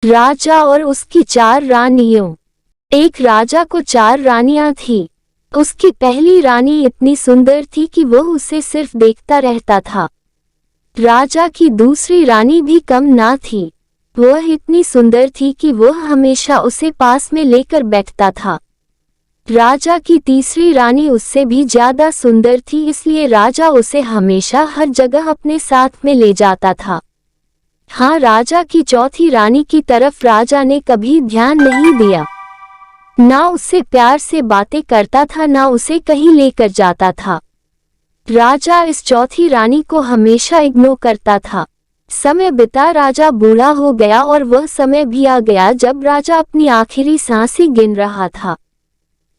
राजा और उसकी 4 रानियों। एक राजा को 4 रानियां थी। उसकी पहली रानी इतनी सुंदर थी कि वह उसे सिर्फ देखता रहता था। राजा की दूसरी रानी भी कम ना थी। वह इतनी सुंदर थी कि वह हमेशा उसे पास में लेकर बैठता था। राजा की तीसरी रानी उससे भी ज्यादा सुंदर थी, इसलिए राजा उसे हमेशा हर जगह अपने साथ में ले जाता था। हाँ, राजा की चौथी रानी की तरफ राजा ने कभी ध्यान नहीं दिया। ना उससे प्यार से बातें करता था, ना उसे कहीं लेकर जाता था। राजा इस चौथी रानी को हमेशा इग्नोर करता था। समय बिता राजा बूढ़ा हो गया और वह समय भी आ गया जब राजा अपनी आखिरी सांसें गिन रहा था।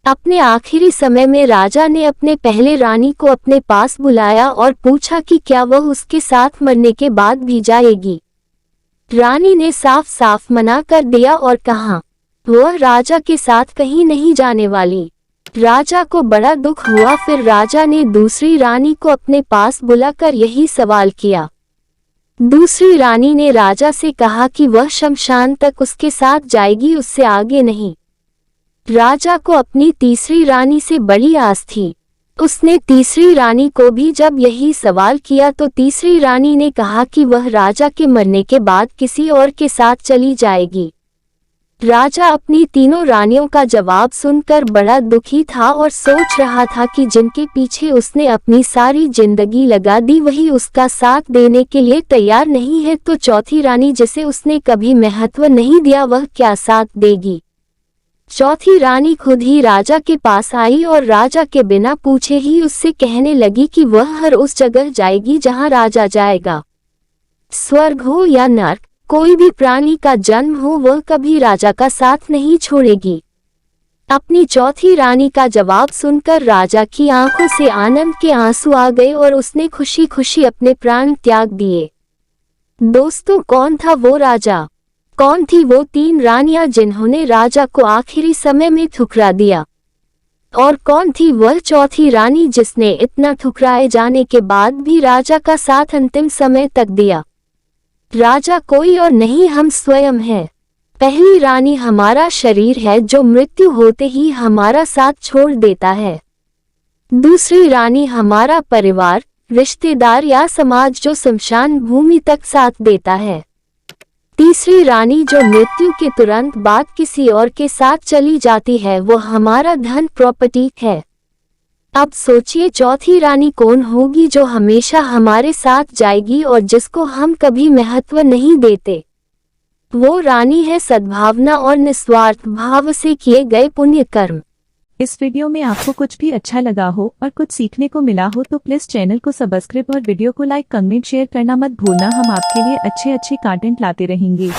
अपने आखिरी समय में राजा ने अपने पहले रानी को अपने पास बुलाया और पूछा कि क्या वह उसके साथ मरने के बाद भी जाएगी। रानी ने साफ साफ मना कर दिया और कहा वह राजा के साथ कहीं नहीं जाने वाली। राजा को बड़ा दुख हुआ। फिर राजा ने दूसरी रानी को अपने पास बुलाकर यही सवाल किया। दूसरी रानी ने राजा से कहा कि वह शमशान तक उसके साथ जाएगी, उससे आगे नहीं। राजा को अपनी तीसरी रानी से बड़ी आस थी। उसने तीसरी रानी को भी जब यही सवाल किया तो तीसरी रानी ने कहा कि वह राजा के मरने के बाद किसी और के साथ चली जाएगी। राजा अपनी तीनों रानियों का जवाब सुनकर बड़ा दुखी था और सोच रहा था कि जिनके पीछे उसने अपनी सारी जिंदगी लगा दी वही उसका साथ देने के लिए तैयार नहीं है, तो चौथी रानी जिसे उसने कभी महत्व नहीं दिया वह क्या साथ देगी। चौथी रानी खुद ही राजा के पास आई और राजा के बिना पूछे ही उससे कहने लगी कि वह हर उस जगह जाएगी जहां राजा जाएगा। स्वर्ग हो या नर्क, कोई भी प्राणी का जन्म हो, वह कभी राजा का साथ नहीं छोड़ेगी। अपनी चौथी रानी का जवाब सुनकर राजा की आंखों से आनंद के आंसू आ गए और उसने खुशी खुशी अपने प्राण त्याग दिए। दोस्तों, कौन था वो राजा? कौन थी वो 3 रानियां जिन्होंने राजा को आखिरी समय में ठुकरा दिया? और कौन थी वह चौथी रानी जिसने इतना ठुकराए जाने के बाद भी राजा का साथ अंतिम समय तक दिया? राजा कोई और नहीं, हम स्वयं हैं। पहली रानी हमारा शरीर है जो मृत्यु होते ही हमारा साथ छोड़ देता है। दूसरी रानी हमारा परिवार, रिश्तेदार या समाज जो शमशान भूमि तक साथ देता है। तीसरी रानी जो मृत्यु के तुरंत बाद किसी और के साथ चली जाती है, वो हमारा धन प्रॉपर्टी है। अब सोचिए चौथी रानी कौन होगी जो हमेशा हमारे साथ जाएगी और जिसको हम कभी महत्व नहीं देते। वो रानी है सद्भावना और निस्वार्थ भाव से किए गए पुण्य कर्म। इस वीडियो में आपको कुछ भी अच्छा लगा हो और कुछ सीखने को मिला हो तो प्लीज चैनल को सब्सक्राइब और वीडियो को लाइक, कमेंट, शेयर करना मत भूलना। हम आपके लिए अच्छे कंटेंट लाते रहेंगे।